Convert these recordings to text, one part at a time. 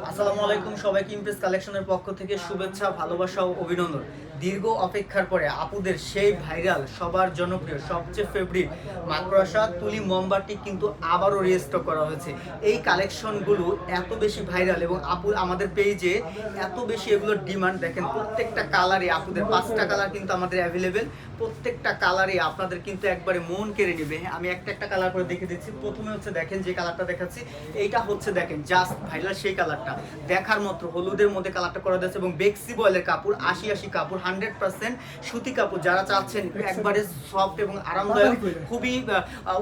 আসসালামু আলাইকুম, সবাইকে ইমপ্রেস কালেকশনের পক্ষ থেকে শুভেচ্ছা, ভালোবাসা ও অভিনন্দন। দীর্ঘ অপেক্ষার পরে আপুদের সেই ভাইরাল, সবার জনপ্রিয়, সবচেয়ে ফেভারিট মাকড়সা তুলি মোমবাতি কিন্তু আবারও রিস্টক করা হয়েছে। এই কালেকশনগুলো এত বেশি ভাইরাল এবং আপু আমাদের পেজে এত বেশি এগুলোর ডিমান্ড, দেখেন প্রত্যেকটা কালারে আপুদের 5টা কালার কিন্তু আমাদের অ্যাভেলেবেল। প্রত্যেকটা কালারে আপনাদের কিন্তু একবারে মন কেড়ে নেবে। আমি একটা কালার করে দেখে দিচ্ছি। প্রথমে হচ্ছে দেখেন যে কালারটা দেখাচ্ছি, এইটা হচ্ছে দেখেন জাস্ট ভাইরাল সেই কালারটা, দেখার মতো হলুদের মধ্যে কালারটা করা দিয়েছে এবং বেক্সি বয়েলের কাপড়, 80 কাপড়, 100% সুতি কাপড়। যারা চাচ্ছেন একবারে সফট এবং আরামদায়ক, খুবই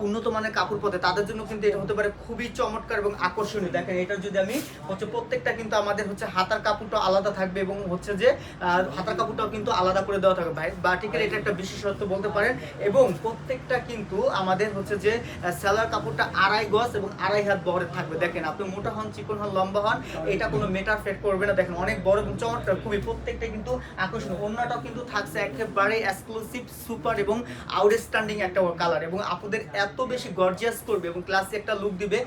উন্নত মানের কাপড় পথে, তাদের জন্য কিন্তু এটা হতে পারে খুবই চমৎকার এবং আকর্ষণীয়। দেখেন এটা যদি আমি হচ্ছে প্রত্যেকটা কিন্তু আমাদের হচ্ছে হাতার কাপড়টা আলাদা থাকবে এবং হচ্ছে যে হাতার কাপড়টাও কিন্তু আলাদা করে দেওয়া থাকবে। বাটিকের এটা একটা বিশেষত্ব বলতে পারেন। এবং প্রত্যেকটা কিন্তু আমাদের হচ্ছে যে সেলার কাপড়টা 2.5 গজ এবং 2.5 হাত বহরের থাকবে। দেখেন আপনি মোটা হন, চিকন হন, লম্বা হন, এটা কোনো মেটার ফেট করবে না। দেখেন অনেক বড় এবং চমৎকার, খুবই প্রত্যেকটা কিন্তু আকর্ষণীয়। অন্যটাও কিন্তু থাকছে একেবারে এক্সক্লুসিভ, সুপার এবং আউটস্ট্যান্ডিং একটা কালার এবং আপুদের এত বেশি গর্জিয়াস করবে এবং ক্লাসি একটা লুক দিবে।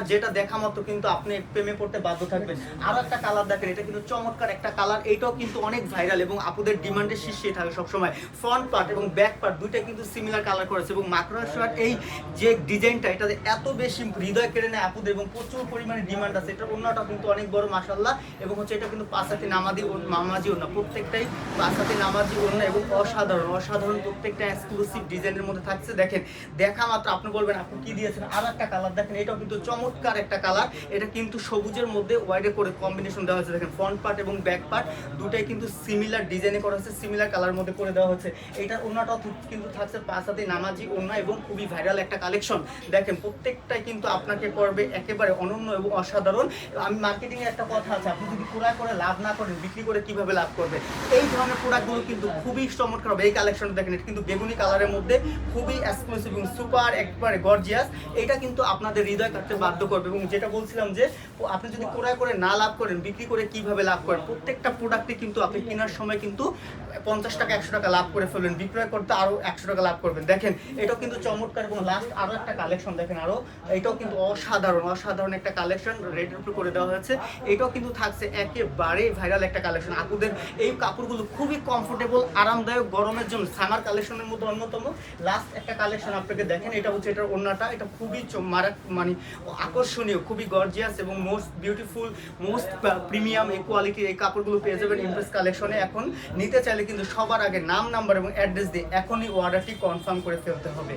যেটা দেখা মতো কিন্তু আপনি প্রেমে পড়তে বাধ্য থাকবেন। আরো একটা কালার দেখেন, এটা কিন্তু চমৎকার একটা কালার, এটাও কিন্তু অনেক ভাইরাল এবং আপুদের ডিমান্ডের শীর্ষে থাকে সবসময়। ফ্রন্ট পার্ট এবং ব্যাক পার্ট দুইটা কিন্তু সিমিলার কালার করেছে এবং মাকড়সার এই যে ডিজাইনটা, এটা এত বেশি হৃদয় কেড়ে নেয় আপুদের এবং প্রচুর পরিমাণে ডিমান্ড আছে। এটা অন্যটা কিন্তু অনেক বড় মাশাআল্লাহ এবং হচ্ছে এটা কিন্তু পাঁচাতি নামাজি ওড়না, প্রত্যেকটাই পাঁচাতি নামাজি ওড়না এবং অসাধারণ প্রত্যেকটা এক্সক্লুসিভ ডিজাইনের মধ্যে থাকছে। দেখেন দেখা মাত্র আপনি বলবেন আপনি কি দিয়েছেন। আর একটা কালার দেখেন, এটাও কিন্তু চমৎকার একটা কালার, এটা কিন্তু সবুজের মধ্যে হোয়াইটে করে কম্বিনেশন দেওয়া হয়েছে। দেখেন ফ্রন্ট পার্ট এবং ব্যাক পার্ট দুটাই কিন্তু সিমিলার ডিজাইনে করা হয়েছে, সিমিলার কালার মধ্যে করে দেওয়া হচ্ছে। এটা ওড়নাটাও কিন্তু থাকছে পাঁচাতি নামাজি ওড়না এবং খুবই ভাইরাল একটা কালেকশন। দেখেন প্রত্যেকটাই কিন্তু আপনাকে করবে একেবারে অনন্য এবং অসাধারণ। আমি মার্কেটিং এর একটা কথা আছে, আপনি যদি ক্রয় করে লাভ না করেন, বিক্রি করে কিভাবে লাভ করবে। এই ধরনের প্রোডাক্টগুলো কিন্তু খুবই চমৎকার হবে। এই কালেকশনটা দেখেন, এটা কিন্তু বেগুনি কালারের মধ্যে খুবই এক্সক্লুসিভ এবং সুপার একবারে গর্জিয়াস। এটা কিন্তু আপনাদের হৃদয় কাটতে বাধ্য করবে এবং যেটা বলছিলাম যে আপনি যদি ক্রয় করে না লাভ করেন, বিক্রি করে কিভাবে লাভ করেন। প্রত্যেকটা প্রোডাক্টে কিন্তু আপনি কেনার সময় কিন্তু 50 টাকা 100 টাকা লাভ করে ফেলবেন, বিক্রয় করতে আরো 100 টাকা লাভ করবেন। দেখেন এটাও কিন্তু চমৎকার এবং লাস্ট আরো একটা কালেকশন দেখেন, আরো এটাও কিন্তু অসাধারণ একটা কালেকশন রেডের উপর করে দেওয়া হয়েছে। এটাও কিন্তু থাকছে একেবারে ভাইরাল একটা কালেকশন। আপুদের এই কাপড়গুলো খুবই কমফোর্টেবল, আরামদায়ক, গরমের জন্য সামার কালেকশনের মধ্যে অন্যতম। লাস্ট একটা কালেকশন আপনাকে দেখেন, এটা হচ্ছে এটার ওড়নাটা, এটা খুবই মানে আকর্ষণীয়, খুবই গর্জিয়াস এবং মোস্ট বিউটিফুল, মোস্ট প্রিমিয়াম এই কোয়ালিটির এই কাপড়গুলো পেয়ে যাবেন ইমপ্রেস কালেকশনে। এখন নিতে চাইলে কিন্তু সবার আগে নাম, নাম্বার এবং অ্যাড্রেস দিয়ে এখনই অর্ডারটি কনফার্ম করে ফেলতে হবে।